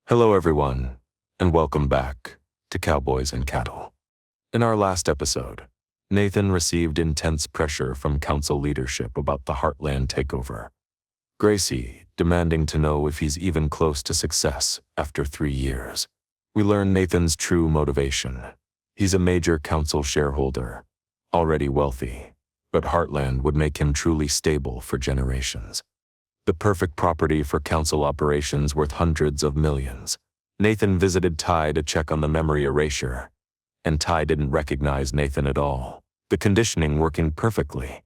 Hello everyone, and welcome back to Cowboys and Cattle. In our last episode, Nathan received intense pressure from council leadership about the Heartland takeover. Gracie demanding to know if he's even close to success after 3 years. We learn Nathan's true motivation. He's a major council shareholder, already wealthy, but Heartland would make him truly stable for generations. The perfect property for council operations worth hundreds of millions. Nathan visited Ty to check on the memory erasure, and Ty didn't recognize Nathan at all, the conditioning working perfectly.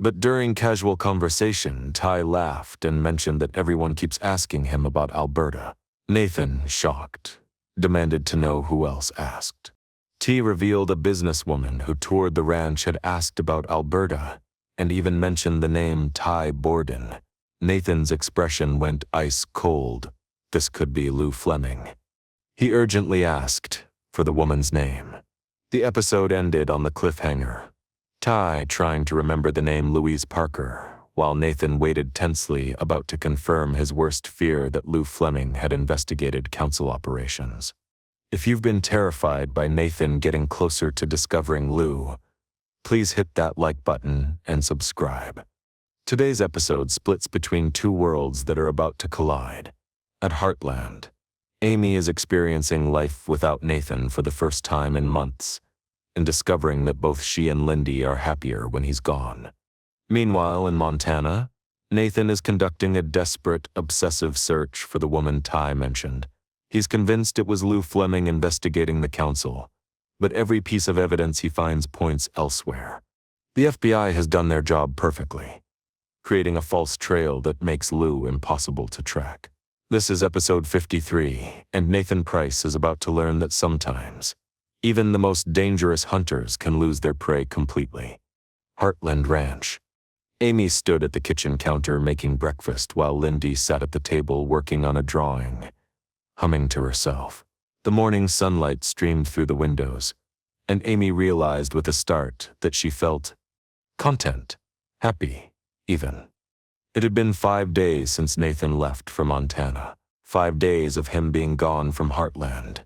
But during casual conversation, Ty laughed and mentioned that everyone keeps asking him about Alberta. Nathan, shocked, demanded to know who else asked. T revealed a businesswoman who toured the ranch had asked about Alberta, and even mentioned the name Ty Borden. Nathan's expression went ice cold. This could be Lou Fleming. He urgently asked for the woman's name. The episode ended on the cliffhanger. Ty trying to remember the name Louise Parker, while Nathan waited tensely, about to confirm his worst fear that Lou Fleming had investigated council operations. If you've been terrified by Nathan getting closer to discovering Lou, please hit that like button and subscribe. Today's episode splits between two worlds that are about to collide. At Heartland, Amy is experiencing life without Nathan for the first time in months, and discovering that both she and Lindy are happier when he's gone. Meanwhile, in Montana, Nathan is conducting a desperate, obsessive search for the woman Ty mentioned. He's convinced it was Lou Fleming investigating the council, but every piece of evidence he finds points elsewhere. The FBI has done their job perfectly, creating a false trail that makes Lou impossible to track. This is episode 53, and Nathan Price is about to learn that sometimes, even the most dangerous hunters can lose their prey completely. Heartland Ranch. Amy stood at the kitchen counter making breakfast while Lindy sat at the table working on a drawing, humming to herself. The morning sunlight streamed through the windows, and Amy realized with a start that she felt content, happy, even. It had been 5 days since Nathan left for Montana, 5 days of him being gone from Heartland,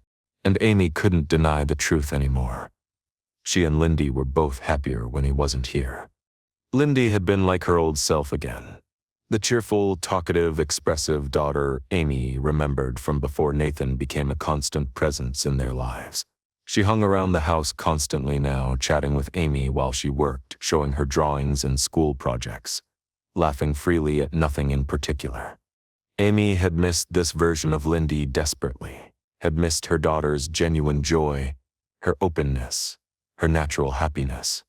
and Amy couldn't deny the truth anymore. She and Lindy were both happier when he wasn't here. Lindy had been like her old self again. The cheerful, talkative, expressive daughter Amy remembered from before Nathan became a constant presence in their lives. She hung around the house constantly now, chatting with Amy while she worked, showing her drawings and school projects, laughing freely at nothing in particular. Amy had missed this version of Lindy desperately, had missed her daughter's genuine joy, her openness, her natural happiness.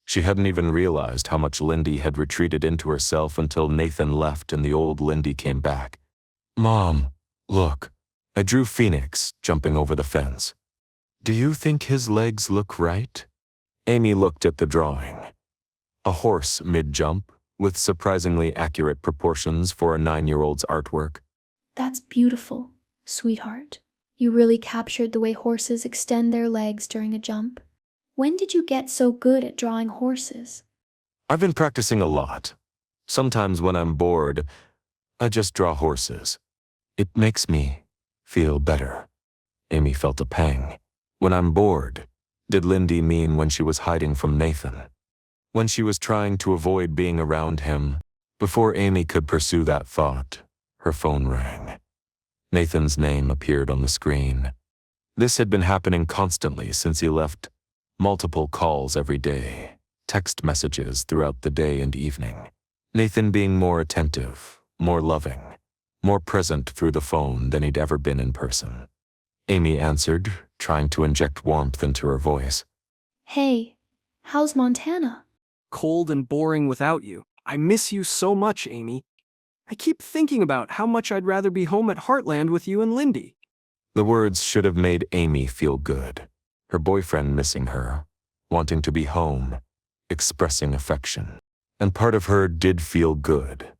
She hadn't even realized how much Lindy had retreated into herself until Nathan left and the old Lindy came back. "Mom, look, I drew Phoenix jumping over the fence. Do you think his legs look right?" Amy looked at the drawing. A horse mid-jump, with surprisingly accurate proportions for a 9-year-old's artwork. That's beautiful, sweetheart. You really captured the way horses extend their legs during a jump. When did you get so good at drawing horses? I've been practicing a lot. Sometimes when I'm bored, I just draw horses. It makes me feel better. Amy felt a pang. When I'm bored, did Lindy mean when she was hiding from Nathan? When she was trying to avoid being around him? Before Amy could pursue that thought, her phone rang. Nathan's name appeared on the screen. This had been happening constantly since he left. Multiple calls every day, text messages throughout the day and evening. Nathan being more attentive, more loving, more present through the phone than he'd ever been in person. Amy answered, trying to inject warmth into her voice. Hey, how's Montana? Cold and boring without you. I miss you so much, Amy. I keep thinking about how much I'd rather be home at Heartland with you and Lindy. The words should have made Amy feel good. Her boyfriend missing her, wanting to be home, expressing affection. And part of her did feel good.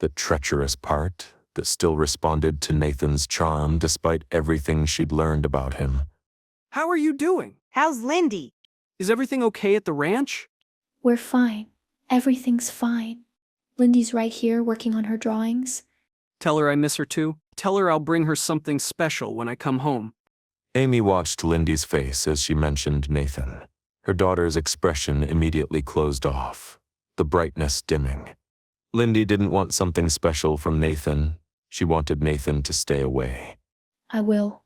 The treacherous part that still responded to Nathan's charm despite everything she'd learned about him. How are you doing? How's Lindy? Is everything okay at the ranch? We're fine. Everything's fine. Lindy's right here working on her drawings. Tell her I miss her too. Tell her I'll bring her something special when I come home. Amy watched Lindy's face as she mentioned Nathan. Her daughter's expression immediately closed off, the brightness dimming. Lindy didn't want something special from Nathan. She wanted Nathan to stay away. I will.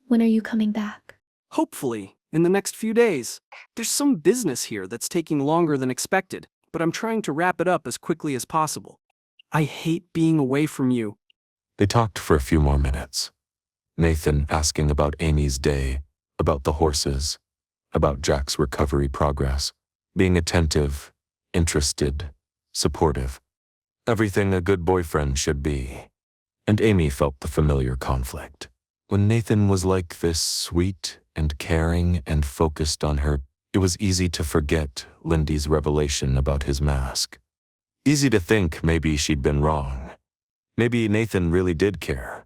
When are you coming back? Hopefully, in the next few days. There's some business here that's taking longer than expected, but I'm trying to wrap it up as quickly as possible. I hate being away from you. They talked for a few more minutes. Nathan asking about Amy's day, about the horses, about Jack's recovery progress, being attentive, interested, supportive. Everything a good boyfriend should be. And Amy felt the familiar conflict. When Nathan was like this, sweet and caring and focused on her, it was easy to forget Lindy's revelation about his mask. Easy to think maybe she'd been wrong. Maybe Nathan really did care.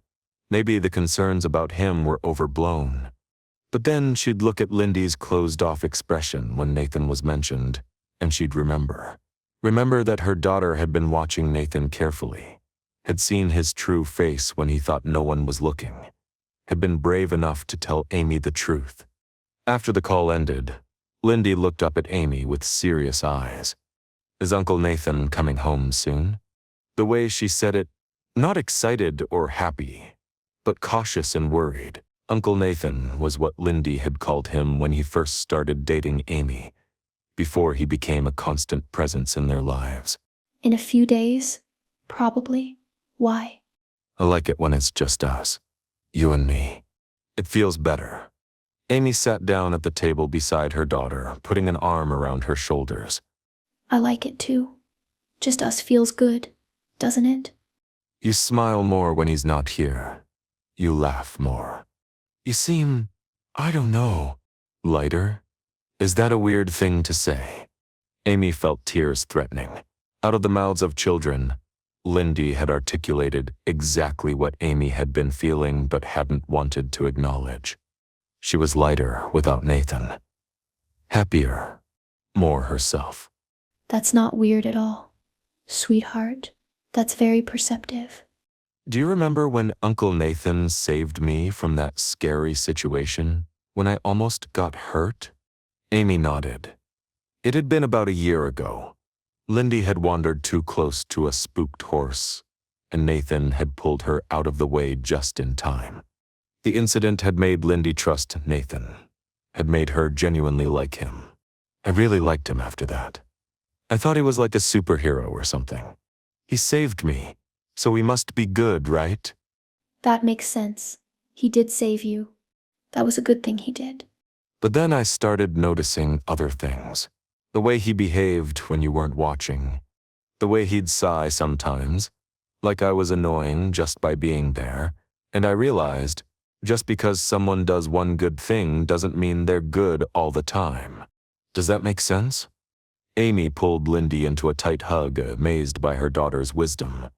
Maybe the concerns about him were overblown. But then she'd look at Lindy's closed-off expression when Nathan was mentioned, and she'd remember. Remember that her daughter had been watching Nathan carefully, had seen his true face when he thought no one was looking, had been brave enough to tell Amy the truth. After the call ended, Lindy looked up at Amy with serious eyes. Is Uncle Nathan coming home soon? The way she said it, not excited or happy, but cautious and worried. Uncle Nathan was what Lindy had called him when he first started dating Amy, before he became a constant presence in their lives. In a few days? Probably. Why? I like it when it's just us, you and me. It feels better. Amy sat down at the table beside her daughter, putting an arm around her shoulders. I like it too. Just us feels good, doesn't it? You smile more when he's not here. You laugh more. You seem, I don't know, lighter? Is that a weird thing to say? Amy felt tears threatening. Out of the mouths of children, Lindy had articulated exactly what Amy had been feeling but hadn't wanted to acknowledge. She was lighter without Nathan. Happier. More herself. That's not weird at all. Sweetheart, that's very perceptive. Do you remember when Uncle Nathan saved me from that scary situation, when I almost got hurt? Amy nodded. It had been about a year ago. Lindy had wandered too close to a spooked horse, and Nathan had pulled her out of the way just in time. The incident had made Lindy trust Nathan, had made her genuinely like him. I really liked him after that. I thought he was like a superhero or something. He saved me, so he must be good, right? That makes sense. He did save you. That was a good thing he did. But then I started noticing other things. The way he behaved when you weren't watching. The way he'd sigh sometimes, like I was annoying just by being there. And I realized, just because someone does one good thing doesn't mean they're good all the time. Does that make sense? Amy pulled Lindy into a tight hug, amazed by her daughter's wisdom.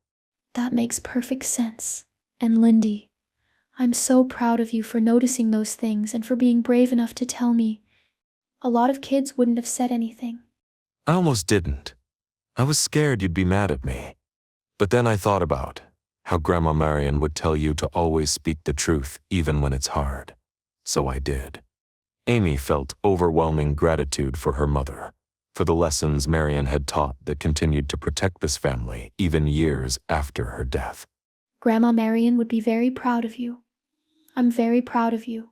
That makes perfect sense. And Lindy, I'm so proud of you for noticing those things and for being brave enough to tell me. A lot of kids wouldn't have said anything. I almost didn't. I was scared you'd be mad at me. But then I thought about how Grandma Marion would tell you to always speak the truth even when it's hard. So I did. Amy felt overwhelming gratitude for her mother, for the lessons Marion had taught that continued to protect this family even years after her death. Grandma Marion would be very proud of you. I'm very proud of you.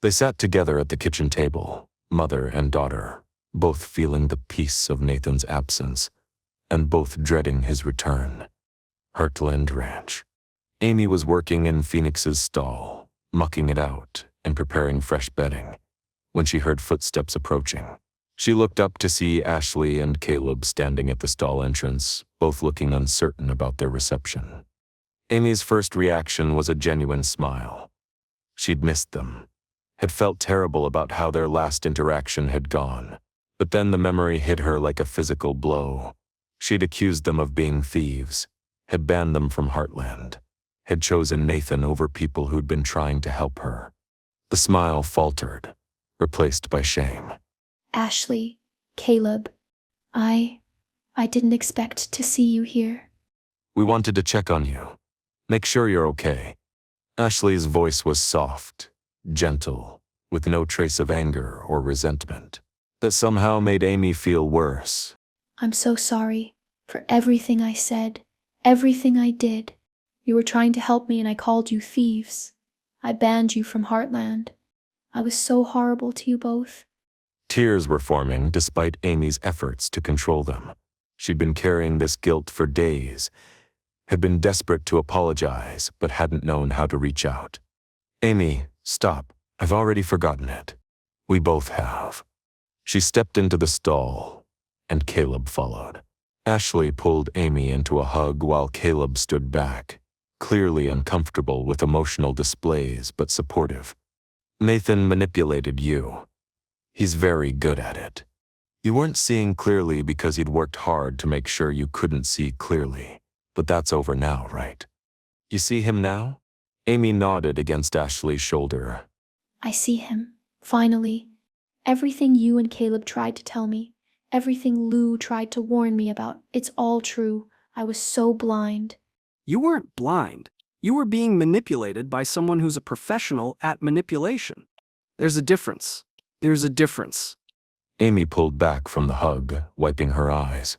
They sat together at the kitchen table, mother and daughter, both feeling the peace of Nathan's absence, and both dreading his return. Heartland Ranch. Amy was working in Phoenix's stall, mucking it out and preparing fresh bedding, when she heard footsteps approaching. She looked up to see Ashley and Caleb standing at the stall entrance, both looking uncertain about their reception. Amy's first reaction was a genuine smile. She'd missed them, had felt terrible about how their last interaction had gone, but then the memory hit her like a physical blow. She'd accused them of being thieves, had banned them from Heartland, had chosen Nathan over people who'd been trying to help her. The smile faltered, replaced by shame. Ashley, Caleb, I didn't expect to see you here. We wanted to check on you, make sure you're okay. Ashley's voice was soft, gentle, with no trace of anger or resentment. That somehow made Amy feel worse. I'm so sorry for everything I said, everything I did. You were trying to help me and I called you thieves. I banned you from Heartland. I was so horrible to you both. Tears were forming despite Amy's efforts to control them. She'd been carrying this guilt for days, had been desperate to apologize, but hadn't known how to reach out. Amy, stop. I've already forgotten it. We both have. She stepped into the stall, and Caleb followed. Ashley pulled Amy into a hug while Caleb stood back, clearly uncomfortable with emotional displays but supportive. Nathan manipulated you. He's very good at it. You weren't seeing clearly because he'd worked hard to make sure you couldn't see clearly. But that's over now, right? You see him now? Amy nodded against Ashley's shoulder. I see him, finally. Everything you and Caleb tried to tell me, everything Lou tried to warn me about, it's all true. I was so blind. You weren't blind. You were being manipulated by someone who's a professional at manipulation. There's a difference. There's a difference. Amy pulled back from the hug, wiping her eyes.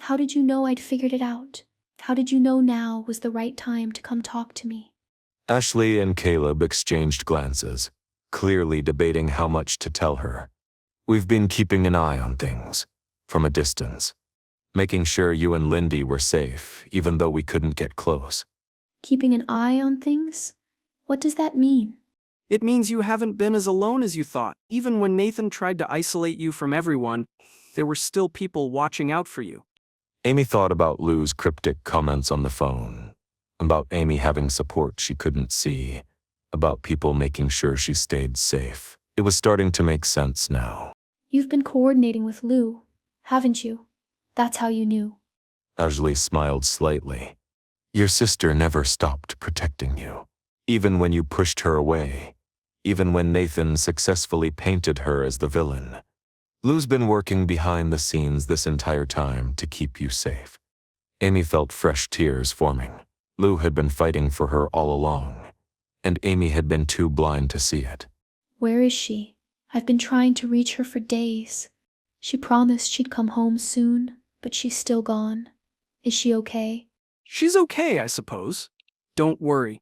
How did you know I'd figured it out? How did you know now was the right time to come talk to me? Ashley and Caleb exchanged glances, clearly debating how much to tell her. We've been keeping an eye on things, from a distance, making sure you and Lindy were safe, even though we couldn't get close. Keeping an eye on things? What does that mean? It means you haven't been as alone as you thought. Even when Nathan tried to isolate you from everyone, there were still people watching out for you. Amy thought about Lou's cryptic comments on the phone, about Amy having support she couldn't see, about people making sure she stayed safe. It was starting to make sense now. You've been coordinating with Lou, haven't you? That's how you knew. Ashley smiled slightly. Your sister never stopped protecting you, even when you pushed her away, even when Nathan successfully painted her as the villain. Lou's been working behind the scenes this entire time to keep you safe. Amy felt fresh tears forming. Lou had been fighting for her all along, and Amy had been too blind to see it. Where is she? I've been trying to reach her for days. She promised she'd come home soon, but she's still gone. Is she okay? She's okay, I suppose. Don't worry.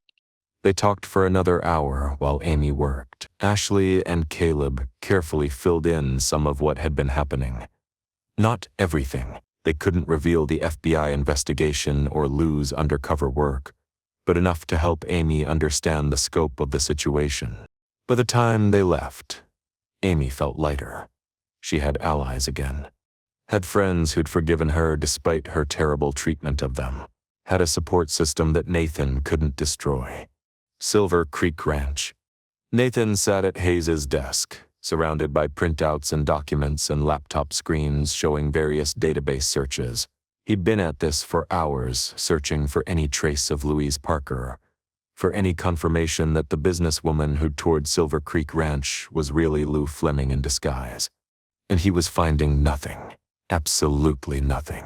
They talked for another hour while Amy worked. Ashley and Caleb carefully filled in some of what had been happening. Not everything. They couldn't reveal the FBI investigation or Lou's undercover work, but enough to help Amy understand the scope of the situation. By the time they left, Amy felt lighter. She had allies again. Had friends who'd forgiven her despite her terrible treatment of them. Had a support system that Nathan couldn't destroy. Silver Creek Ranch. Nathan sat at Hayes's desk, surrounded by printouts and documents and laptop screens showing various database searches. He'd been at this for hours, searching for any trace of Louise Parker, for any confirmation that the businesswoman who toured Silver Creek Ranch was really Lou Fleming in disguise. And he was finding nothing. Absolutely nothing.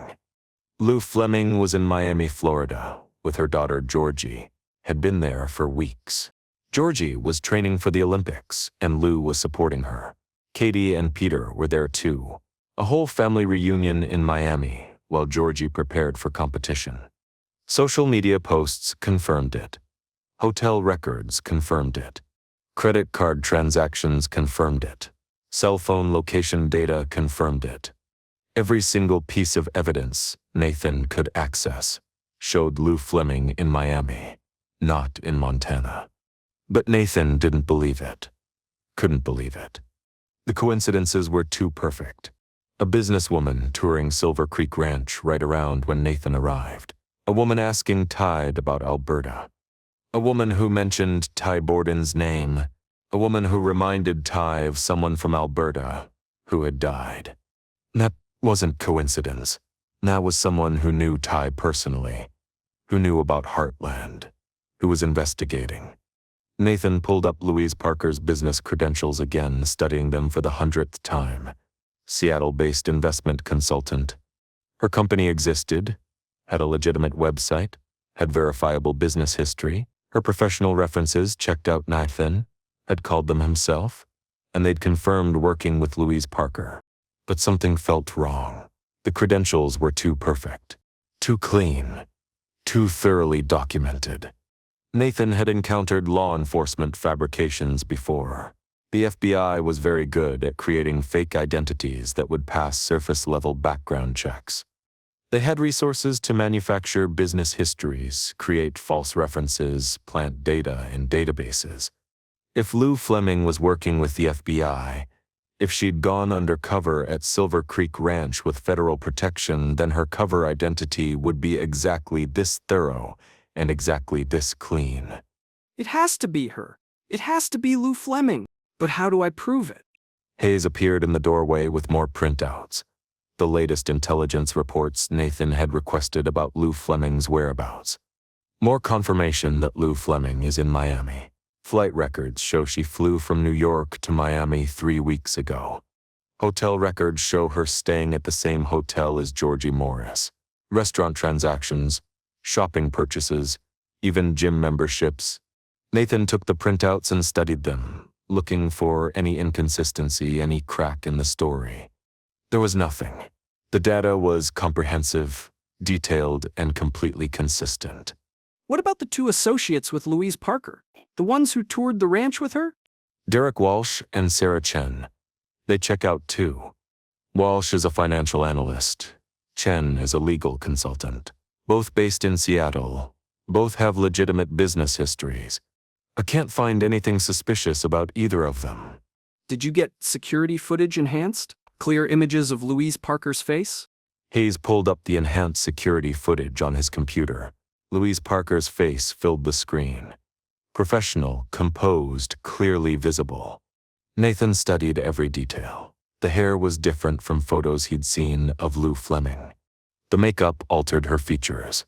Lou Fleming was in Miami, Florida, with her daughter Georgie. Had been there for weeks. Georgie was training for the Olympics, and Lou was supporting her. Katie and Peter were there too. A whole family reunion in Miami, while Georgie prepared for competition. Social media posts confirmed it. Hotel records confirmed it. Credit card transactions confirmed it. Cell phone location data confirmed it. Every single piece of evidence Nathan could access showed Lou Fleming in Miami. Not in Montana. But Nathan didn't believe it. Couldn't believe it. The coincidences were too perfect. A businesswoman touring Silver Creek Ranch right around when Nathan arrived. A woman asking Tide about Alberta. A woman who mentioned Ty Borden's name. A woman who reminded Ty of someone from Alberta who had died. That wasn't coincidence. That was someone who knew Ty personally, who knew about Heartland, who was investigating. Nathan pulled up Louise Parker's business credentials again, studying them for the 100th time. Seattle-based investment consultant. Her company existed, had a legitimate website, had verifiable business history. Her professional references checked out. Nathan had called them himself, and they'd confirmed working with Louise Parker. But something felt wrong. The credentials were too perfect, too clean, too thoroughly documented. Nathan had encountered law enforcement fabrications before. The FBI was very good at creating fake identities that would pass surface-level background checks. They had resources to manufacture business histories, create false references, plant data in databases. If Lou Fleming was working with the FBI, if she'd gone undercover at Silver Creek Ranch with federal protection, then her cover identity would be exactly this thorough and exactly this clean. It has to be her. It has to be Lou Fleming. But how do I prove it? Hayes appeared in the doorway with more printouts. The latest intelligence reports Nathan had requested about Lou Fleming's whereabouts. More confirmation that Lou Fleming is in Miami. Flight records show she flew from New York to Miami 3 weeks ago. Hotel records show her staying at the same hotel as Georgie Morris. Restaurant transactions, shopping purchases, even gym memberships. Nathan took the printouts and studied them, looking for any inconsistency, any crack in the story. There was nothing. The data was comprehensive, detailed, and completely consistent. What about the 2 associates with Louise Parker? The ones who toured the ranch with her? Derek Walsh and Sarah Chen. They check out too. Walsh is a financial analyst. Chen is a legal consultant. Both based in Seattle. Both have legitimate business histories. I can't find anything suspicious about either of them. Did you get security footage enhanced? Clear images of Louise Parker's face? Hayes pulled up the enhanced security footage on his computer. Louise Parker's face filled the screen. Professional, composed, clearly visible. Nathan studied every detail. The hair was different from photos he'd seen of Lou Fleming. The makeup altered her features.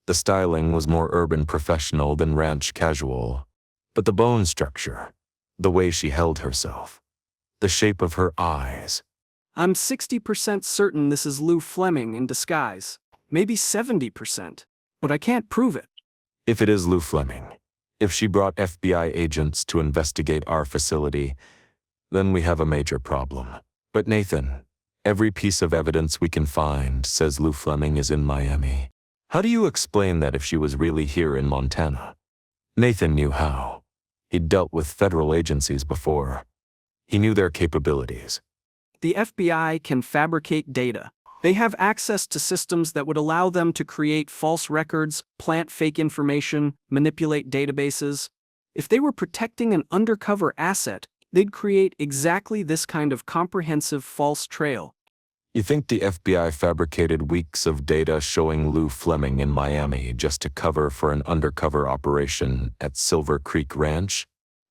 The styling was more urban professional than ranch casual. But the bone structure, the way she held herself, the shape of her eyes. I'm 60% certain this is Lou Fleming in disguise. Maybe 70%. But I can't prove it. If it is Lou Fleming, if she brought FBI agents to investigate our facility, then we have a major problem. But Nathan, every piece of evidence we can find says Lou Fleming is in Miami. How do you explain that if she was really here in Montana? Nathan knew how. He'd dealt with federal agencies before. He knew their capabilities. The FBI can fabricate data. They have access to systems that would allow them to create false records, plant fake information, manipulate databases. If they were protecting an undercover asset, they'd create exactly this kind of comprehensive false trail. You think the FBI fabricated weeks of data showing Lou Fleming in Miami just to cover for an undercover operation at Silver Creek Ranch?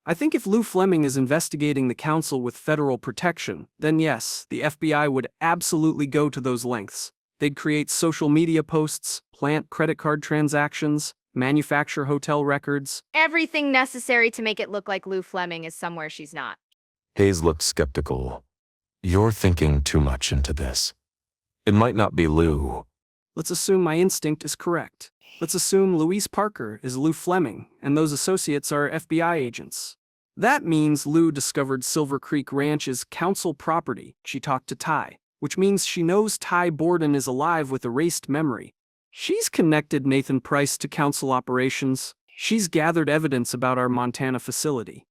I think if Lou Fleming is investigating the council with federal protection, then yes, the FBI would absolutely go to those lengths. They'd create social media posts, plant credit card transactions, manufacture hotel records. Everything necessary to make it look like Lou Fleming is somewhere she's not. Hayes looked skeptical. You're thinking too much into this. It might not be Lou. Let's assume my instinct is correct. Let's assume Louise Parker is Lou Fleming, and those associates are FBI agents. That means Lou discovered Silver Creek Ranch is council property. She talked to Ty, which means she knows Ty Borden is alive with erased memory. She's connected Nathan Price to council operations. She's gathered evidence about our Montana facility.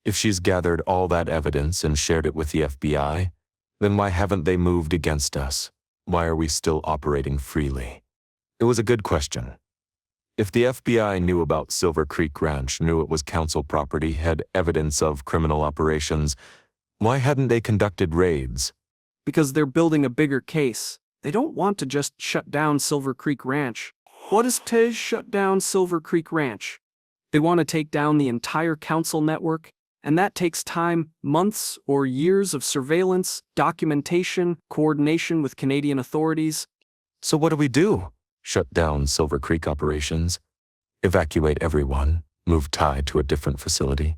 If she's gathered all that evidence and shared it with the FBI, then why haven't they moved against us? Why are we still operating freely? It was a good question. If the FBI knew about Silver Creek Ranch, knew it was council property, had evidence of criminal operations, why hadn't they conducted raids? Because they're building a bigger case. They don't want to just shut down Silver Creek Ranch. What does to shut down Silver Creek Ranch? They want to take down the entire council network, and that takes time, months or years of surveillance, documentation, coordination with Canadian authorities. So what do we do? Shut down Silver Creek operations? Evacuate everyone? Move Ty to a different facility?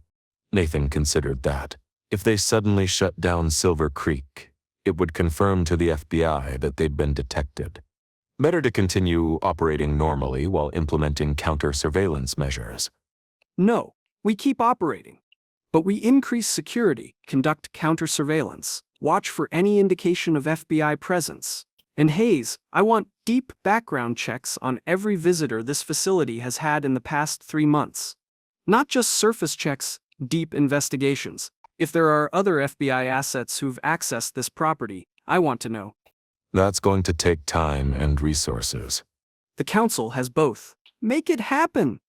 Nathan considered that. If they suddenly shut down Silver Creek, it would confirm to the FBI that they'd been detected. Better to continue operating normally while implementing counter-surveillance measures. No, we keep operating. But we increase security, conduct counter-surveillance, watch for any indication of FBI presence. And Hayes, I want deep background checks on every visitor this facility has had in the past 3 months. Not just surface checks, deep investigations. If there are other FBI assets who've accessed this property, I want to know. That's going to take time and resources. The council has both. Make it happen!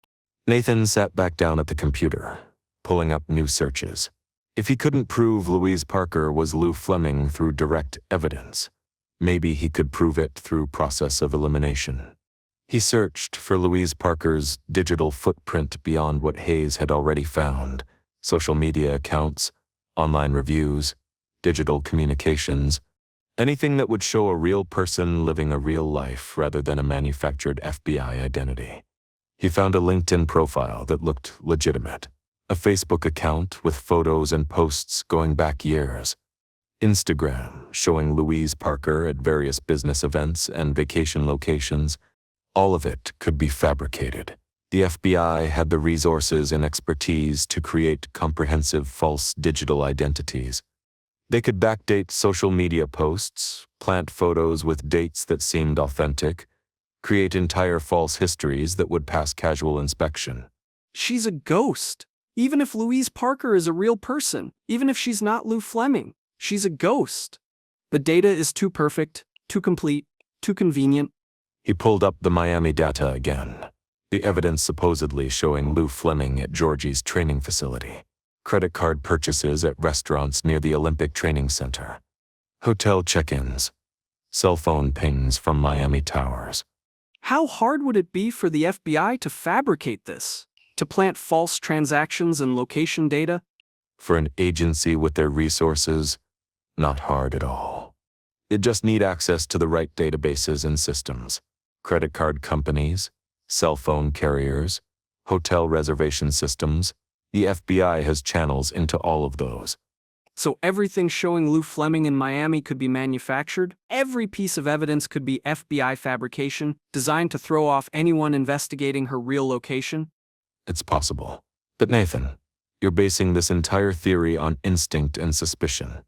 Nathan sat back down at the computer, pulling up new searches. If he couldn't prove Louise Parker was Lou Fleming through direct evidence, maybe he could prove it through process of elimination. He searched for Louise Parker's digital footprint beyond what Hayes had already found: social media accounts, online reviews, digital communications, anything that would show a real person living a real life rather than a manufactured FBI identity. He found a LinkedIn profile that looked legitimate, a Facebook account with photos and posts going back years, Instagram showing Louise Parker at various business events and vacation locations. All of it could be fabricated. The FBI had the resources and expertise to create comprehensive false digital identities. They could backdate social media posts, plant photos with dates that seemed authentic, create entire false histories that would pass casual inspection. She's a ghost. Even if Louise Parker is a real person, even if she's not Lou Fleming, she's a ghost. The data is too perfect, too complete, too convenient. He pulled up the Miami data again, the evidence supposedly showing Lou Fleming at Georgie's training facility, credit card purchases at restaurants near the Olympic Training Center, hotel check-ins, cell phone pings from Miami towers. How hard would it be for the FBI to fabricate this? To plant false transactions and location data? For an agency with their resources, not hard at all. It just need access to the right databases and systems. Credit card companies, cell phone carriers, hotel reservation systems. The FBI has channels into all of those. So everything showing Lou Fleming in Miami could be manufactured? Every piece of evidence could be FBI fabrication, designed to throw off anyone investigating her real location? It's possible. But Nathan, you're basing this entire theory on instinct and suspicion.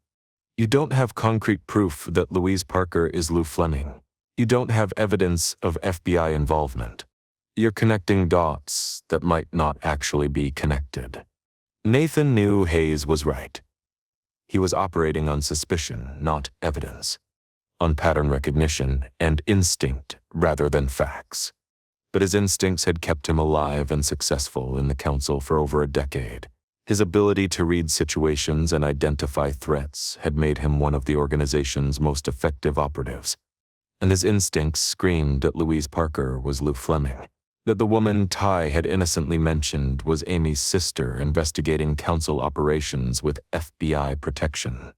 You don't have concrete proof that Louise Parker is Lou Fleming. You don't have evidence of FBI involvement. You're connecting dots that might not actually be connected. Nathan knew Hayes was right. He was operating on suspicion, not evidence, on pattern recognition and instinct rather than facts. But his instincts had kept him alive and successful in the council for over a decade. His ability to read situations and identify threats had made him one of the organization's most effective operatives. And his instincts screamed that Louise Parker was Lou Fleming, that the woman Ty had innocently mentioned was Amy's sister investigating council operations with FBI protection.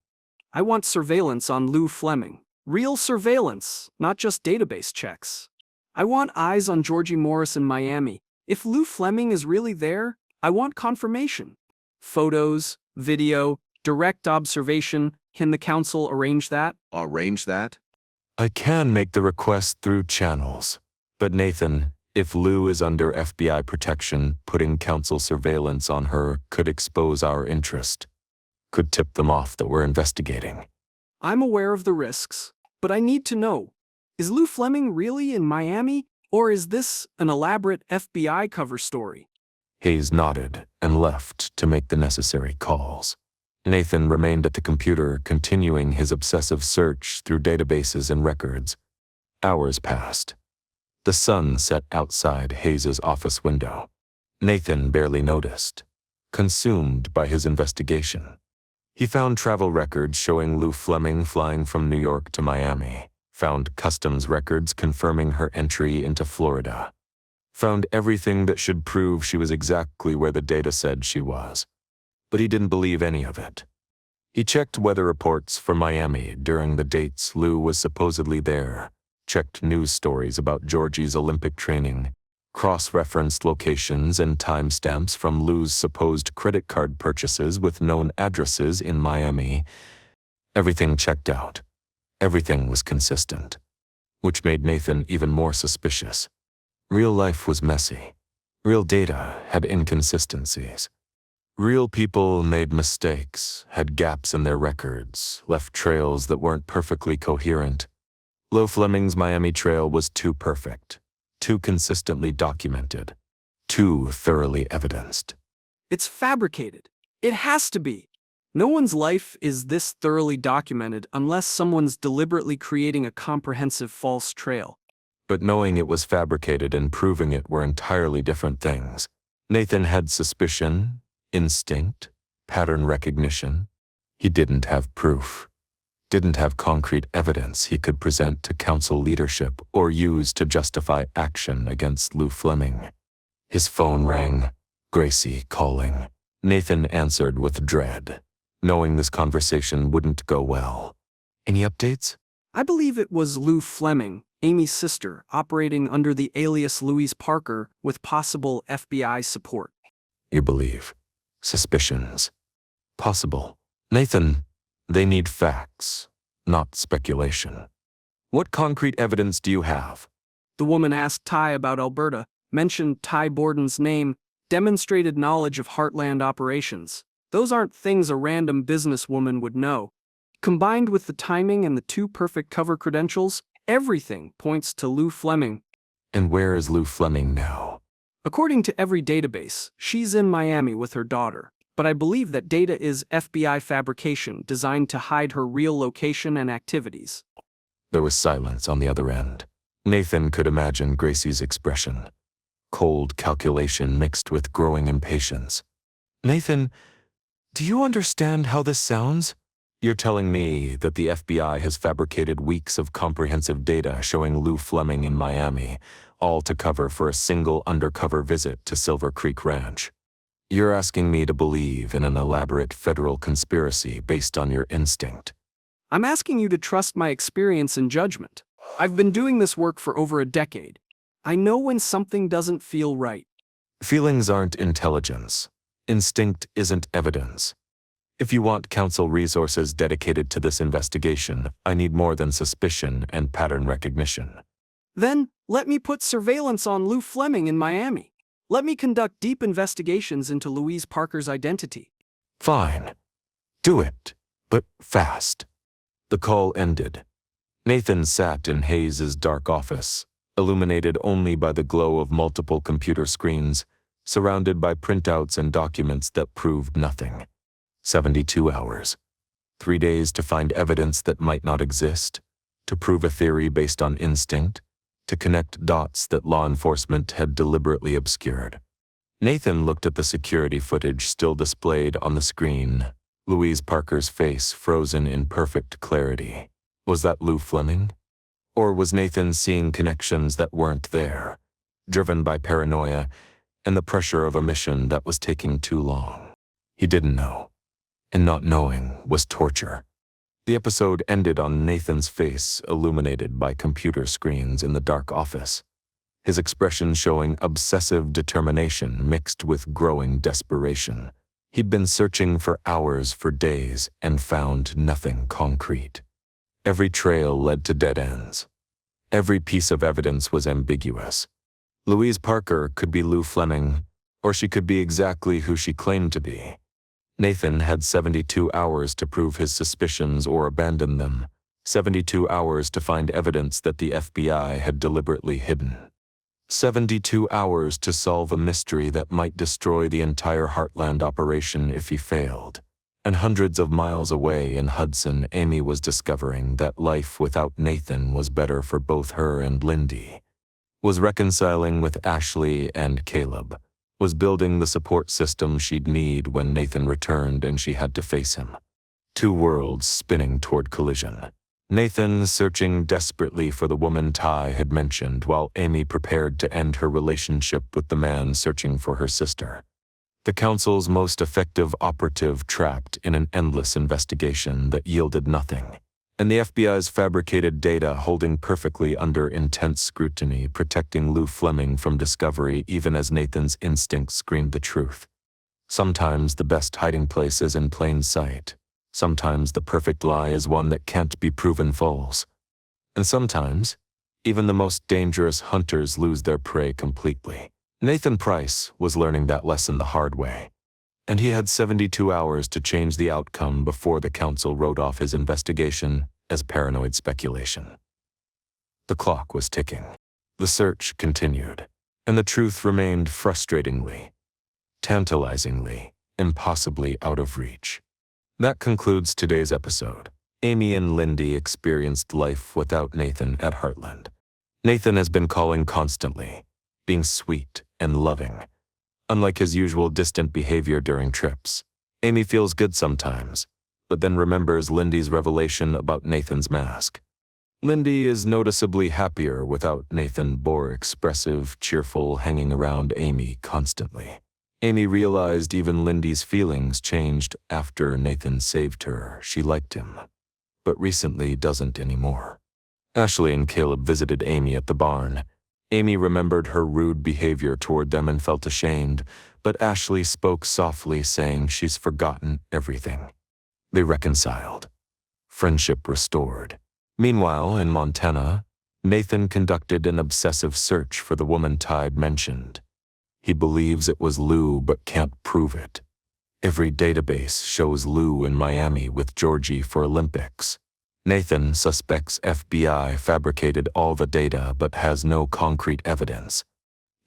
I want surveillance on Lou Fleming. Real surveillance, not just database checks. I want eyes on Georgie Morris in Miami. If Lou Fleming is really there, I want confirmation. Photos, video, direct observation. Can the council arrange that? Arrange that? I can make the request through channels. But Nathan, if Lou is under FBI protection, putting council surveillance on her could expose our interest, could tip them off that we're investigating. I'm aware of the risks, but I need to know. Is Lou Fleming really in Miami, or is this an elaborate FBI cover story? Hayes nodded and left to make the necessary calls. Nathan remained at the computer, continuing his obsessive search through databases and records. Hours passed. The sun set outside Hayes's office window. Nathan barely noticed, consumed by his investigation. He found travel records showing Lou Fleming flying from New York to Miami, found customs records confirming her entry into Florida, found everything that should prove she was exactly where the data said she was. But he didn't believe any of it. He checked weather reports for Miami during the dates Lou was supposedly there, checked news stories about Georgie's Olympic training, cross-referenced locations and timestamps from Lou's supposed credit card purchases with known addresses in Miami. Everything checked out. Everything was consistent, which made Nathan even more suspicious. Real life was messy. Real data had inconsistencies. Real people made mistakes, had gaps in their records, left trails that weren't perfectly coherent. Lou Fleming's Miami trail was too perfect, too consistently documented, too thoroughly evidenced. It's fabricated. It has to be. No one's life is this thoroughly documented unless someone's deliberately creating a comprehensive false trail. But knowing it was fabricated and proving it were entirely different things. Nathan had suspicion, instinct, pattern recognition. He didn't have proof. Didn't have concrete evidence he could present to council leadership or use to justify action against Lou Fleming. His phone rang, Gracie calling. Nathan answered with dread, knowing this conversation wouldn't go well. Any updates? I believe it was Lou Fleming, Amy's sister, operating under the alias Louise Parker with possible FBI support. You believe. Suspicions. Possible. Nathan, they need facts, not speculation. What concrete evidence do you have? The woman asked Ty about Alberta, mentioned Ty Borden's name, demonstrated knowledge of Heartland operations. Those aren't things a random businesswoman would know. Combined with the timing and the two perfect cover credentials, everything points to Lou Fleming. And where is Lou Fleming now? According to every database, she's in Miami with her daughter. But I believe that data is FBI fabrication designed to hide her real location and activities. There was silence on the other end. Nathan could imagine Gracie's expression. Cold calculation mixed with growing impatience. Nathan, do you understand how this sounds? You're telling me that the FBI has fabricated weeks of comprehensive data showing Lou Fleming in Miami, all to cover for a single undercover visit to Silver Creek Ranch. You're asking me to believe in an elaborate federal conspiracy based on your instinct. I'm asking you to trust my experience and judgment. I've been doing this work for over a decade. I know when something doesn't feel right. Feelings aren't intelligence. Instinct isn't evidence. If you want council resources dedicated to this investigation, I need more than suspicion and pattern recognition. Then, let me put surveillance on Lou Fleming in Miami. Let me conduct deep investigations into Louise Parker's identity. Fine. Do it, but fast. The call ended. Nathan sat in Hayes's dark office, illuminated only by the glow of multiple computer screens, surrounded by printouts and documents that proved nothing. 72 hours. 3 days to find evidence that might not exist, to prove a theory based on instinct, to connect dots that law enforcement had deliberately obscured. Nathan looked at the security footage still displayed on the screen. Louise Parker's face frozen in perfect clarity. Was that Lou Fleming? Or was Nathan seeing connections that weren't there, driven by paranoia and the pressure of a mission that was taking too long? He didn't know. And not knowing was torture. The episode ended on Nathan's face illuminated by computer screens in the dark office, his expression showing obsessive determination mixed with growing desperation. He'd been searching for hours, for days, and found nothing concrete. Every trail led to dead ends. Every piece of evidence was ambiguous. Louise Parker could be Lou Fleming, or she could be exactly who she claimed to be. Nathan had 72 hours to prove his suspicions or abandon them, 72 hours to find evidence that the FBI had deliberately hidden, 72 hours to solve a mystery that might destroy the entire Heartland operation if he failed. And hundreds of miles away in Hudson, Amy was discovering that life without Nathan was better for both her and Lindy, was reconciling with Ashley and Caleb, was building the support system she'd need when Nathan returned and she had to face him. Two worlds spinning toward collision. Nathan searching desperately for the woman Ty had mentioned while Amy prepared to end her relationship with the man searching for her sister. The council's most effective operative trapped in an endless investigation that yielded nothing. And the FBI's fabricated data holding perfectly under intense scrutiny, protecting Lou Fleming from discovery even as Nathan's instincts screamed the truth. Sometimes the best hiding place is in plain sight. Sometimes the perfect lie is one that can't be proven false. And sometimes, even the most dangerous hunters lose their prey completely. Nathan Price was learning that lesson the hard way, and he had 72 hours to change the outcome before the council wrote off his investigation as paranoid speculation. The clock was ticking. The search continued, and the truth remained frustratingly, tantalizingly, impossibly out of reach. That concludes today's episode. Amy and Lindy experienced life without Nathan at Heartland. Nathan has been calling constantly, being sweet and loving. Unlike his usual distant behavior during trips, Amy feels good sometimes, but then remembers Lindy's revelation about Nathan's mask. Lindy is noticeably happier without Nathan, more expressive, cheerful, hanging around Amy constantly. Amy realized even Lindy's feelings changed after Nathan saved her. She liked him, but recently doesn't anymore. Ashley and Caleb visited Amy at the barn. Amy remembered her rude behavior toward them and felt ashamed, but Ashley spoke softly, saying she's forgotten everything. They reconciled. Friendship restored. Meanwhile, in Montana, Nathan conducted an obsessive search for the woman Tide mentioned. He believes it was Lou but can't prove it. Every database shows Lou in Miami with Georgie for Olympics. Nathan suspects FBI fabricated all the data but has no concrete evidence.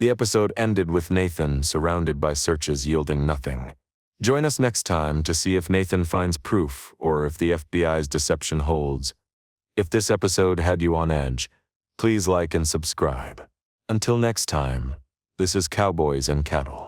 The episode ended with Nathan surrounded by searches yielding nothing. Join us next time to see if Nathan finds proof or if the FBI's deception holds. If this episode had you on edge, please like and subscribe. Until next time, this is Cowboys and Cattle.